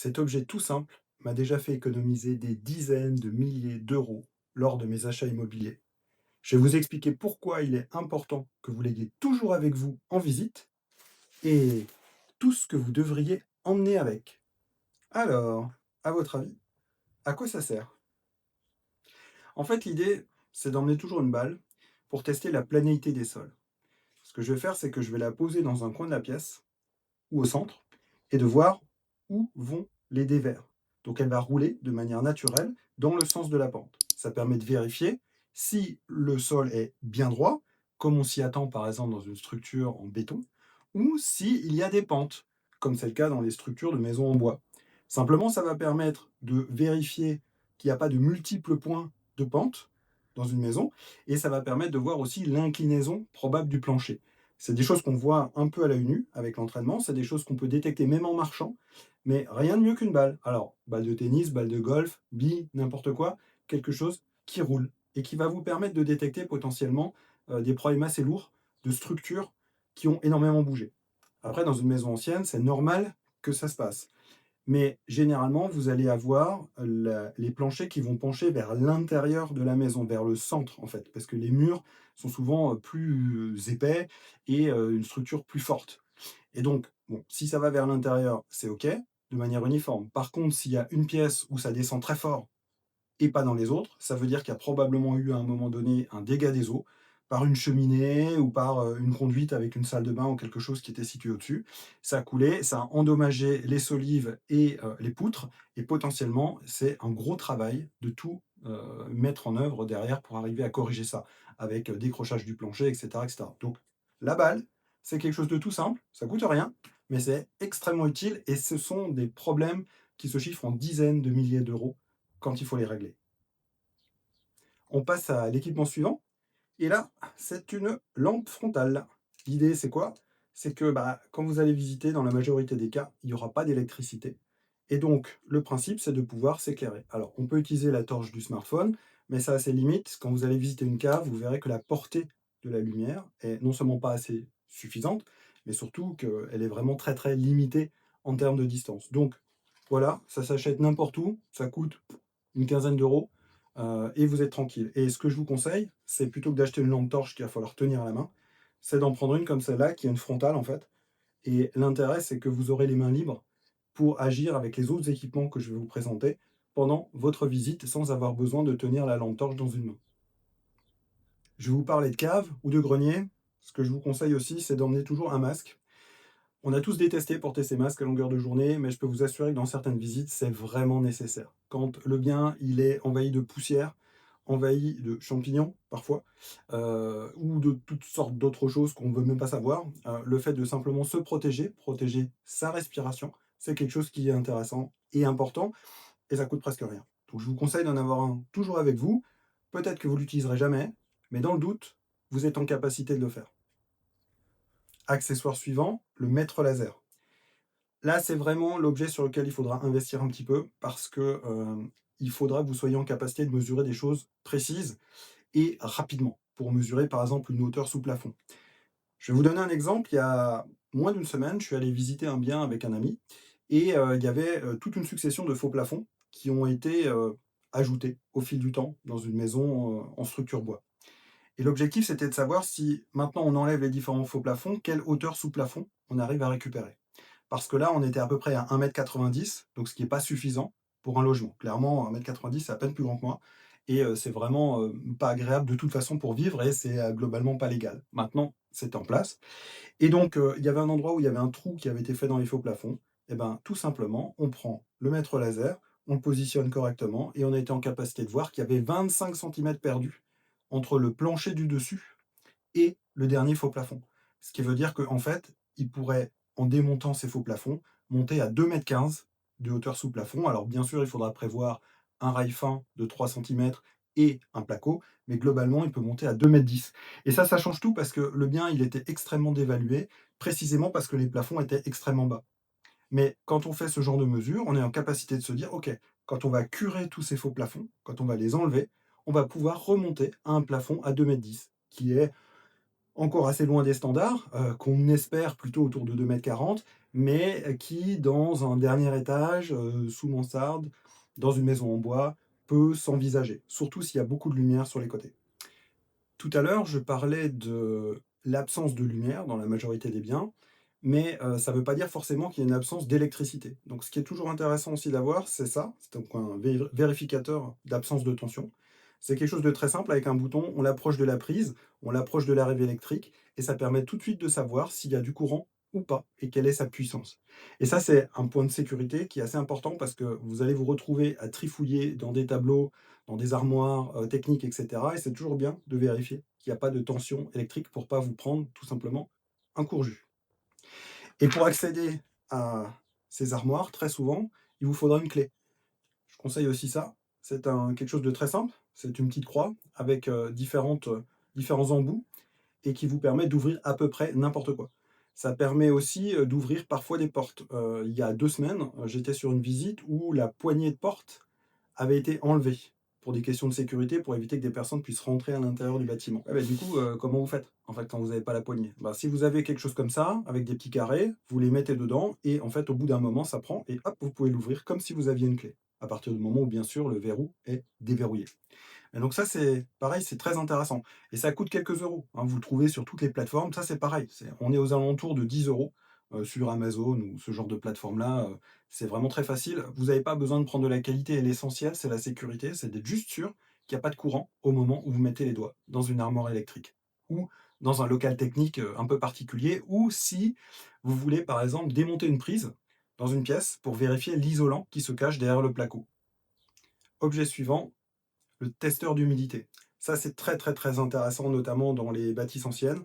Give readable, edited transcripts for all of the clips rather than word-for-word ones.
Cet objet tout simple m'a déjà fait économiser des dizaines de milliers d'euros lors de mes achats immobiliers. Je vais vous expliquer pourquoi il est important que vous l'ayez toujours avec vous en visite et tout ce que vous devriez emmener avec. Alors, à votre avis, à quoi ça sert? En fait, l'idée, c'est d'emmener toujours une balle pour tester la planéité des sols. Ce que je vais faire, c'est que je vais la poser dans un coin de la pièce ou au centre et de voir où vont les dévers. Donc elle va rouler de manière naturelle dans le sens de la pente. Ça permet de vérifier si le sol est bien droit, comme on s'y attend par exemple dans une structure en béton, ou s'il y a des pentes, comme c'est le cas dans les structures de maisons en bois. Simplement, ça va permettre de vérifier qu'il n'y a pas de multiples points de pente dans une maison, et ça va permettre de voir aussi l'inclinaison probable du plancher. C'est des choses qu'on voit un peu à l'œil nu avec l'entraînement, c'est des choses qu'on peut détecter même en marchant, mais rien de mieux qu'une balle. Alors, balle de tennis, balle de golf, bille, n'importe quoi, quelque chose qui roule et qui va vous permettre de détecter potentiellement des problèmes assez lourds de structures qui ont énormément bougé. Après, dans une maison ancienne, c'est normal que ça se passe. Mais généralement, vous allez avoir les planchers qui vont pencher vers l'intérieur de la maison, vers le centre en fait, parce que les murs sont souvent plus épais et une structure plus forte. Et donc, bon, si ça va vers l'intérieur, c'est OK, de manière uniforme. Par contre, s'il y a une pièce où ça descend très fort et pas dans les autres, ça veut dire qu'il y a probablement eu à un moment donné un dégât des eaux par une cheminée ou par une conduite avec une salle de bain ou quelque chose qui était situé au-dessus. Ça a coulé, ça a endommagé les solives et les poutres, et potentiellement, c'est un gros travail de tout mettre en œuvre derrière pour arriver à corriger ça, avec décrochage du plancher, etc., etc. Donc, la balle, c'est quelque chose de tout simple, ça coûte rien, mais c'est extrêmement utile, et ce sont des problèmes qui se chiffrent en dizaines de milliers d'euros quand il faut les régler. On passe à l'équipement suivant. Et là, c'est une lampe frontale. L'idée, c'est quoi? C'est que quand vous allez visiter, dans la majorité des cas, il n'y aura pas d'électricité. Et donc, le principe, c'est de pouvoir s'éclairer. Alors, on peut utiliser la torche du smartphone, mais ça a ses limites. Quand vous allez visiter une cave, vous verrez que la portée de la lumière est non seulement pas assez suffisante, mais surtout qu'elle est vraiment très très limitée en termes de distance. Donc, voilà, ça s'achète n'importe où, ça coûte une quinzaine d'euros, et vous êtes tranquille. Et ce que je vous conseille, c'est plutôt que d'acheter une lampe torche qu'il va falloir tenir à la main, c'est d'en prendre une comme celle-là, qui a une frontale en fait. Et l'intérêt, c'est que vous aurez les mains libres pour agir avec les autres équipements que je vais vous présenter pendant votre visite, sans avoir besoin de tenir la lampe torche dans une main. Je vais vous parler de cave ou de grenier. Ce que je vous conseille aussi, c'est d'emmener toujours un masque. On a tous détesté porter ces masques à longueur de journée, mais je peux vous assurer que dans certaines visites, c'est vraiment nécessaire. Quand le bien, il est envahi de poussière, envahi de champignons parfois, ou de toutes sortes d'autres choses qu'on ne veut même pas savoir, le fait de simplement se protéger, protéger sa respiration, c'est quelque chose qui est intéressant et important, et ça coûte presque rien. Donc je vous conseille d'en avoir un toujours avec vous. Peut-être que vous l'utiliserez jamais, mais dans le doute, vous êtes en capacité de le faire. Accessoire suivant, le mètre laser. Là, c'est vraiment l'objet sur lequel il faudra investir un petit peu, parce que, il faudra que vous soyez en capacité de mesurer des choses précises et rapidement, pour mesurer par exemple une hauteur sous plafond. Je vais vous donner un exemple. Il y a moins d'une semaine, je suis allé visiter un bien avec un ami, et il y avait toute une succession de faux plafonds qui ont été ajoutés au fil du temps dans une maison en structure bois. Et l'objectif, c'était de savoir si maintenant on enlève les différents faux plafonds, quelle hauteur sous plafond on arrive à récupérer. Parce que là, on était à peu près à 1,90 m, donc ce qui est pas suffisant pour un logement. Clairement, 1,90 m, c'est à peine plus grand que moi, et c'est vraiment, pas agréable de toute façon pour vivre, et c'est, globalement pas légal. Maintenant, c'est en place, et donc il y avait un endroit où il y avait un trou qui avait été fait dans les faux plafonds. Et ben, tout simplement, on prend le mètre laser, on le positionne correctement, et on a été en capacité de voir qu'il y avait 25 centimètres perdus entre le plancher du dessus et le dernier faux plafond. Ce qui veut dire qu'en fait, il pourrait, en démontant ces faux plafonds, monter à 2,15 m de hauteur sous plafond. Alors bien sûr, il faudra prévoir un rail fin de 3 centimètres et un placo, mais globalement, il peut monter à 2,10 m. Et ça change tout, parce que le bien, il était extrêmement dévalué, précisément parce que les plafonds étaient extrêmement bas. Mais quand on fait ce genre de mesure, on est en capacité de se dire, OK, quand on va curer tous ces faux plafonds, quand on va les enlever, on va pouvoir remonter à un plafond à 2,10 m, qui est encore assez loin des standards, qu'on espère plutôt autour de 2,40 m, mais qui, dans un dernier étage, sous mansarde, dans une maison en bois, peut s'envisager, surtout s'il y a beaucoup de lumière sur les côtés. Tout à l'heure, je parlais de l'absence de lumière dans la majorité des biens, mais ça ne veut pas dire forcément qu'il y a une absence d'électricité. Donc ce qui est toujours intéressant aussi d'avoir, c'est ça, c'est donc un vérificateur d'absence de tension. C'est quelque chose de très simple avec un bouton, on l'approche de la prise, on l'approche de la rive électrique et ça permet tout de suite de savoir s'il y a du courant ou pas et quelle est sa puissance. Et ça, c'est un point de sécurité qui est assez important parce que vous allez vous retrouver à trifouiller dans des tableaux, dans des armoires, techniques et cetera et c'est toujours bien de vérifier qu'il n'y a pas de tension électrique pour pas vous prendre tout simplement un court jus. Et pour accéder à ces armoires, très souvent, il vous faudra une clé. Je conseille aussi ça. C'est quelque chose de très simple. C'est une petite croix avec différents embouts et qui vous permet d'ouvrir à peu près n'importe quoi. Ça permet aussi d'ouvrir parfois des portes. Il y a 2 semaines, j'étais sur une visite où la poignée de porte avait été enlevée pour des questions de sécurité, pour éviter que des personnes puissent rentrer à l'intérieur du bâtiment. Ah bah, du coup, comment vous faites, en fait, quand vous n'avez pas la poignée? Bah, si vous avez quelque chose comme ça, avec des petits carrés, vous les mettez dedans et en fait, au bout d'un moment, ça prend et hop, vous pouvez l'ouvrir comme si vous aviez une clé. À partir du moment où, bien sûr, le verrou est déverrouillé. Et donc ça, c'est pareil, c'est très intéressant. Et ça coûte quelques euros, hein, vous le trouvez sur toutes les plateformes. Ça, c'est pareil, on est aux alentours de 10 euros sur Amazon ou ce genre de plateforme-là. C'est vraiment très facile. Vous n'avez pas besoin de prendre de la qualité et l'essentiel, c'est la sécurité, c'est d'être juste sûr qu'il n'y a pas de courant au moment où vous mettez les doigts dans une armoire électrique ou dans un local technique un peu particulier, ou si vous voulez, par exemple, démonter une prise dans une pièce pour vérifier l'isolant qui se cache derrière le placo. Objet suivant, le testeur d'humidité. Ça, c'est très, très, très intéressant, notamment dans les bâtisses anciennes.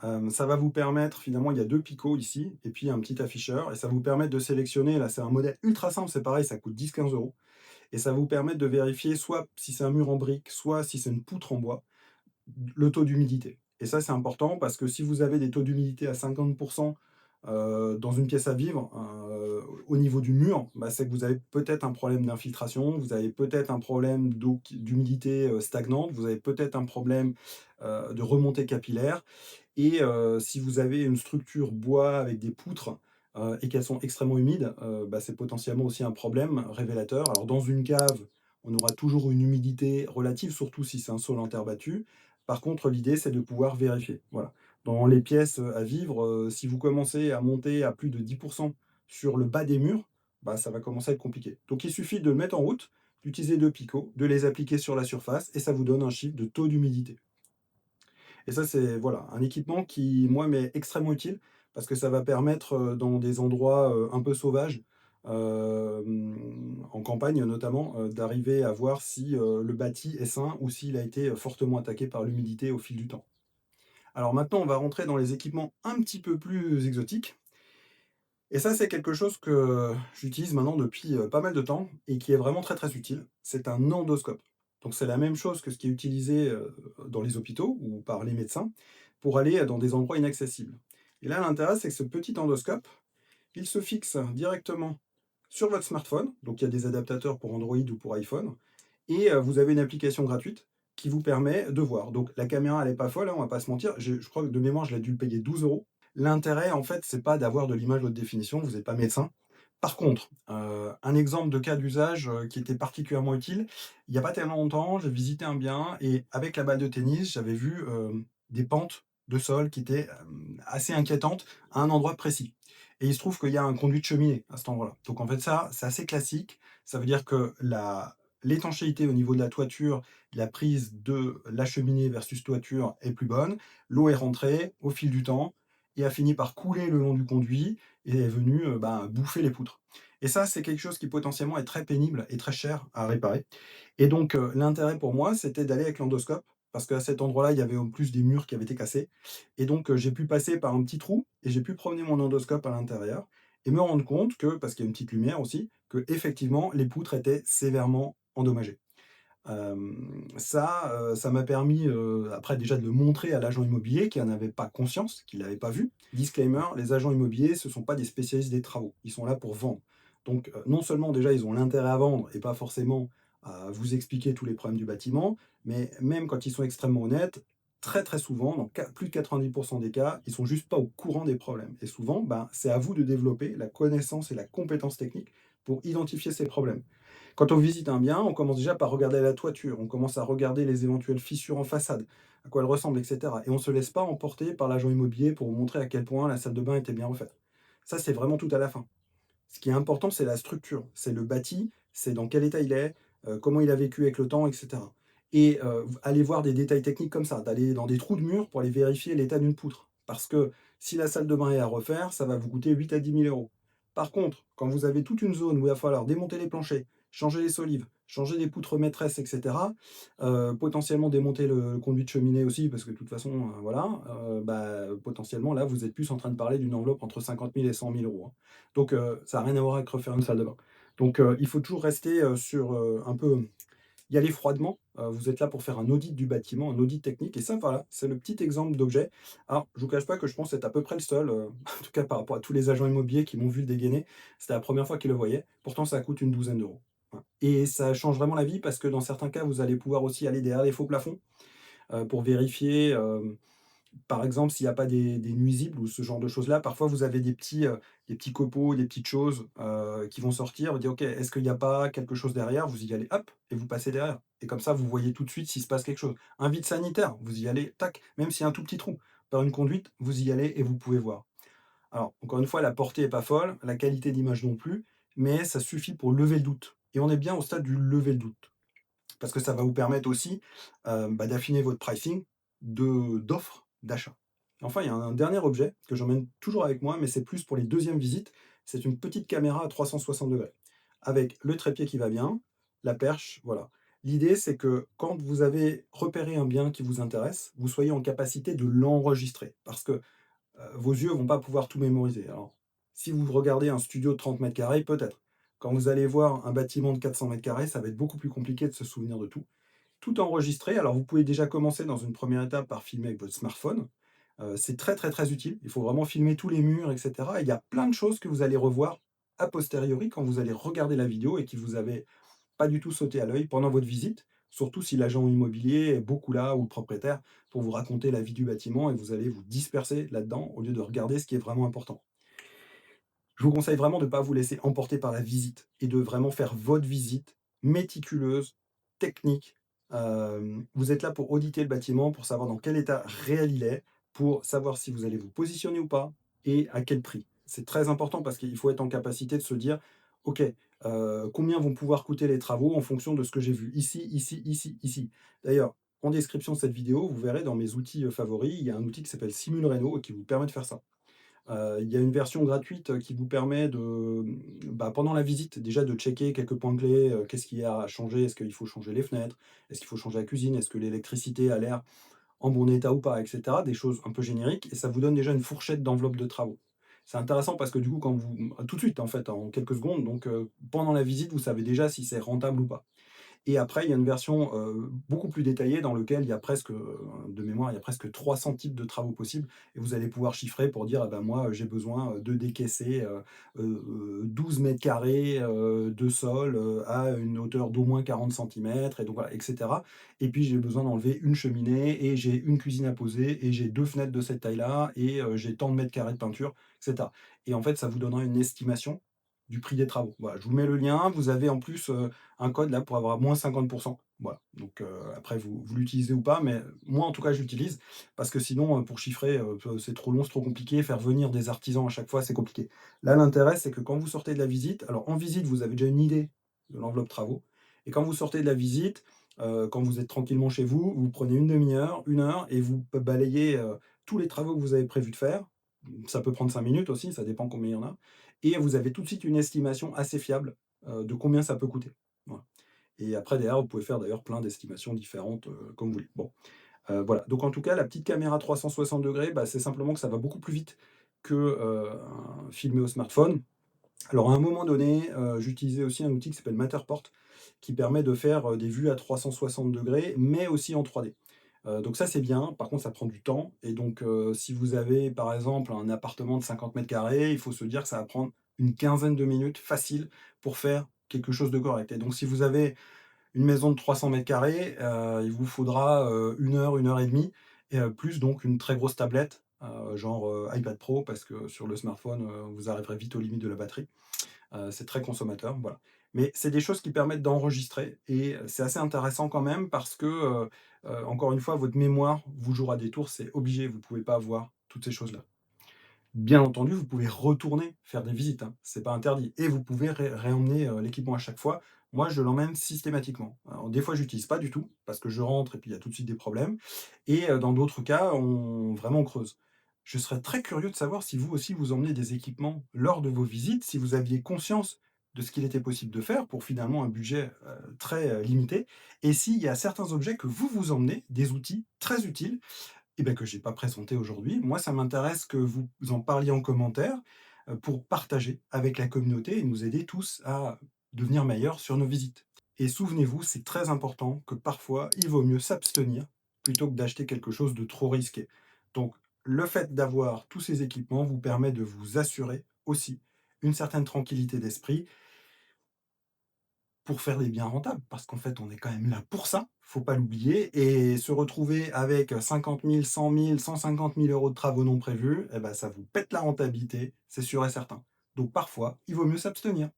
Ça va vous permettre, finalement, il y a 2 picots ici et puis un petit afficheur et ça vous permet de sélectionner, là, c'est un modèle ultra simple, c'est pareil, ça coûte 10-15 € et ça vous permet de vérifier soit si c'est un mur en brique, soit si c'est une poutre en bois, le taux d'humidité. Et ça, c'est important parce que si vous avez des taux d'humidité à 50 dans une pièce à vivre, au niveau du mur, bah, c'est que vous avez peut-être un problème d'infiltration, vous avez peut-être un problème d'humidité, stagnante, vous avez peut-être un problème, de remontée capillaire et si vous avez une structure bois avec des poutres, et qu'elles sont extrêmement humides, bah, c'est potentiellement aussi un problème révélateur. Alors dans une cave, on aura toujours une humidité relative, surtout si c'est un sol en terre battue. Par contre, l'idée, c'est de pouvoir vérifier, voilà. Dans les pièces, à vivre, si vous commencez à monter à plus de 10 sur le bas des murs, bah, ça va commencer à être compliqué. Donc il suffit de le mettre en route, d'utiliser 2 picots, de les appliquer sur la surface et ça vous donne un chiffre de taux d'humidité. Et ça, c'est voilà, un équipement qui, moi, m'est extrêmement utile parce que ça va permettre, dans des endroits, un peu sauvages, en campagne notamment, d'arriver à voir si, le bâti est sain ou s'il a été, fortement attaqué par l'humidité au fil du temps. Alors maintenant, on va rentrer dans les équipements un petit peu plus exotiques et ça, c'est quelque chose que j'utilise maintenant depuis, pas mal de temps et qui est vraiment très, très utile. C'est un endoscope. Donc c'est la même chose que ce qui est utilisé, dans les hôpitaux ou par les médecins pour aller dans des endroits inaccessibles. Et là, l'intérêt, c'est que ce petit endoscope, il se fixe directement sur votre smartphone, donc il y a des adaptateurs pour Android ou pour iPhone et vous avez une application gratuite qui vous permet de voir. Donc la caméra, elle est pas folle, hein, on va pas se mentir. Je crois que de mémoire, je l'ai dû le payer 12 €. L'intérêt, en fait, c'est pas d'avoir de l'image haute définition, vous êtes pas médecin. Par contre, un exemple de cas d'usage, qui était particulièrement utile, il y a pas tellement longtemps, j'ai visité un bien et avec la balle de tennis, j'avais vu, des pentes de sol qui étaient, assez inquiétantes à un endroit précis et il se trouve qu'il y a un conduit de cheminée à cet endroit-là. Donc en fait ça, c'est assez classique. Ça veut dire que la l'étanchéité au niveau de la toiture, la prise de la cheminée versus toiture est plus bonne. L'eau est rentrée au fil du temps et a fini par couler le long du conduit et est venue, ben, bouffer les poutres. Et ça, c'est quelque chose qui potentiellement est très pénible et très cher à réparer. Et donc, l'intérêt pour moi, c'était d'aller avec l'endoscope, parce qu'à cet endroit-là, il y avait en plus des murs qui avaient été cassés. Et donc, j'ai pu passer par un petit trou et j'ai pu promener mon endoscope à l'intérieur et me rendre compte que, parce qu'il y a une petite lumière aussi, que effectivement les poutres étaient sévèrement endommagées. Ça m'a permis, après déjà de le montrer à l'agent immobilier qui en avait pas conscience, qui l'avait pas vu. Disclaimer, les agents immobiliers, ce sont pas des spécialistes des travaux, ils sont là pour vendre. Donc, non seulement déjà ils ont l'intérêt à vendre et pas forcément à vous expliquer tous les problèmes du bâtiment, mais même quand ils sont extrêmement honnêtes, très, très souvent, dans plus de 90 des cas, ils sont juste pas au courant des problèmes et souvent, ben, c'est à vous de développer la connaissance et la compétence technique pour identifier ces problèmes. Quand on visite un bien, on commence déjà par regarder la toiture, on commence à regarder les éventuelles fissures en façade, à quoi elles ressemblent, et cetera et on ne se laisse pas emporter par l'agent immobilier pour vous montrer à quel point la salle de bain était bien refaite. Ça, c'est vraiment tout à la fin. Ce qui est important, c'est la structure, c'est le bâti, c'est dans quel état il est, comment il a vécu avec le temps, et cetera. Et aller voir des détails techniques comme ça, d'aller dans des trous de mur pour aller vérifier l'état d'une poutre. Parce que si la salle de bain est à refaire, ça va vous coûter 8 à 10 000 euros. Par contre, quand vous avez toute une zone où il va falloir démonter les planchers, changer les solives, changer des poutres maîtresses, et cetera, potentiellement démonter le conduit de cheminée aussi, parce que de toute façon, voilà, bah, potentiellement là, vous êtes plus en train de parler d'une enveloppe entre 50 000 et 100 000 euros, hein. Donc ça n'a rien à voir avec refaire une salle de bain. Donc il faut toujours rester, sur, un peu y aller froidement. Vous êtes là pour faire un audit du bâtiment, un audit technique et ça voilà, c'est le petit exemple d'objet. Alors je vous cache pas que je pense être à peu près le seul, en tout cas par rapport à tous les agents immobiliers qui m'ont vu le dégainer, c'était la première fois qu'ils le voyaient. Pourtant ça coûte une douzaine d'euros. Voilà et ça change vraiment la vie parce que dans certains cas, vous allez pouvoir aussi aller derrière les faux plafonds, pour vérifier, par exemple, s'il n'y a pas des nuisibles ou ce genre de choses-là, parfois vous avez des petits copeaux, des petites choses, qui vont sortir. Vous dites: «OK, est-ce qu'il n'y a pas quelque chose derrière?» Vous y allez, hop et vous passez derrière et comme ça, vous voyez tout de suite s'il se passe quelque chose. Un vide sanitaire, vous y allez, tac, même s'il y a un tout petit trou. Par une conduite, vous y allez et vous pouvez voir. Alors, encore une fois, la portée est pas folle, la qualité d'image non plus, mais ça suffit pour lever le doute et on est bien au stade du lever le doute. Parce que ça va vous permettre aussi, bah, d'affiner votre pricing d'offres d'achat. Enfin, il y a un dernier objet que j'emmène toujours avec moi, mais c'est plus pour les deuxièmes visites. C'est une petite caméra à 360 avec le trépied qui va bien, la perche, voilà. L'idée, c'est que quand vous avez repéré un bien qui vous intéresse, vous soyez en capacité de l'enregistrer. Parce que vos yeux vont pas pouvoir tout mémoriser. Alors, si vous regardez un studio de 30 mètres carrés, peut-être. Quand vous allez voir un bâtiment de 400 mètres carrés, ça va être beaucoup plus compliqué de se souvenir de tout. Tout enregistré, alors vous pouvez déjà commencer dans une première étape par filmer avec votre smartphone. C'est très, très, très utile. Il faut vraiment filmer tous les murs et cetera et il y a plein de choses que vous allez revoir a posteriori quand vous allez regarder la vidéo et qui vous avaient pas du tout sauté à l'œil pendant votre visite, surtout si l'agent immobilier est beaucoup là ou le propriétaire pour vous raconter la vie du bâtiment et vous allez vous disperser là-dedans au lieu de regarder ce qui est vraiment important. Je vous conseille vraiment de ne pas vous laisser emporter par la visite et de vraiment faire votre visite méticuleuse, technique. Vous êtes là pour auditer le bâtiment, pour savoir dans quel état réel il est, pour savoir si vous allez vous positionner ou pas et à quel prix. C'est très important parce qu'il faut être en capacité de se dire: «OK, combien vont pouvoir coûter les travaux en fonction de ce que j'ai vu ici, ici, ici, ici». D'ailleurs, en description de cette vidéo, vous verrez dans mes outils, favoris, il y a un outil qui s'appelle SimulReno et qui vous permet de faire ça. Il y a une version gratuite qui vous permet de, bah, pendant la visite, déjà de checker quelques points clés, qu'est-ce qu'il y a à changer? Est-ce qu'il faut changer les fenêtres? Est-ce qu'il faut changer la cuisine? Est-ce que l'électricité a l'air en bon état ou pas? Et cetera. Des choses un peu génériques et ça vous donne déjà une fourchette d'enveloppe de travaux. C'est intéressant parce que du coup, quand vous tout de suite en fait, en quelques secondes, donc pendant la visite, vous savez déjà si c'est rentable ou pas. Et après, il y a une version, beaucoup plus détaillée dans lequel il y a presque, de mémoire, il y a presque 300 types de travaux possibles et vous allez pouvoir chiffrer pour dire: «Ah bah, moi, j'ai besoin, de décaisser, 12 mètres carrés, de sol, à une hauteur d'au moins 40 centimètres et donc voilà» et cetera. Et puis j'ai besoin d'enlever une cheminée et j'ai une cuisine à poser et j'ai 2 fenêtres de cette taille-là et j'ai tant de mètres carrés de peinture et cetera. Et en fait, ça vous donnera une estimation du prix des travaux. Voilà, je vous mets le lien. Vous avez en plus, un code là pour avoir moins 50. Voilà, donc après vous l'utilisez ou pas, mais moi en tout cas je l'utilise parce que sinon, pour chiffrer, c'est trop long, c'est trop compliqué. Faire venir des artisans à chaque fois, c'est compliqué. Là, l'intérêt, c'est que quand vous sortez de la visite, alors en visite, vous avez déjà une idée de l'enveloppe travaux et quand vous sortez de la visite, quand vous êtes tranquillement chez vous, vous prenez une demi heure, 1 heure et vous balayez, tous les travaux que vous avez prévu de faire. Ça peut prendre 5 minutes aussi, ça dépend combien il y en a et vous avez tout de suite une estimation assez fiable, de combien ça peut coûter. Voilà et après derrière, vous pouvez faire d'ailleurs plein d'estimations différentes, comme vous voulez. Bon, voilà, donc en tout cas, la petite caméra 360°, bah, c'est simplement que ça va beaucoup plus vite que, un filmer au smartphone. Alors à un moment donné, j'utilisais aussi un outil qui s'appelle Matterport, qui permet de faire, des vues à 360°, mais aussi en 3D. Donc ça, c'est bien. Par contre, ça prend du temps et donc si vous avez, par exemple, un appartement de 50 mètres carrés, il faut se dire que ça va prendre une quinzaine de minutes facile pour faire quelque chose de correct et donc si vous avez une maison de 300 mètres carrés, il vous faudra, 1 heure, 1 heure et demie et plus donc une très grosse tablette, genre, iPad Pro parce que sur le smartphone, vous arriverez vite aux limites de la batterie. C'est très consommateur, voilà. Mais c'est des choses qui permettent d'enregistrer et c'est assez intéressant quand même parce que, encore une fois, votre mémoire vous jouera des tours, c'est obligé, vous ne pouvez pas avoir toutes ces choses-là. Bien entendu, vous pouvez retourner faire des visites, hein, c'est pas interdit et vous pouvez réemmener, l'équipement à chaque fois. Moi, je l'emmène systématiquement. Alors des fois, j'utilise pas du tout parce que je rentre et puis il y a tout de suite des problèmes et dans d'autres cas, on creuse. Je serais très curieux de savoir si vous aussi vous emmenez des équipements lors de vos visites, si vous aviez conscience de ce qu'il était possible de faire pour finalement un budget, très, limité et s'il y a certains objets que vous emmenez, des outils très utiles et ben que j'ai pas présenté aujourd'hui. Moi, ça m'intéresse que vous en parliez en commentaire, pour partager avec la communauté et nous aider tous à devenir meilleurs sur nos visites. Et souvenez-vous, c'est très important que parfois, il vaut mieux s'abstenir plutôt que d'acheter quelque chose de trop risqué. Donc, le fait d'avoir tous ces équipements vous permet de vous assurer aussi une certaine tranquillité d'esprit pour faire des biens rentables, parce qu'en fait, on est quand même là pour ça, faut pas l'oublier et se retrouver avec 50 000, 100 000, 150 000 € de travaux non prévus et bah, ça vous pète la rentabilité, c'est sûr et certain. Donc parfois, il vaut mieux s'abstenir.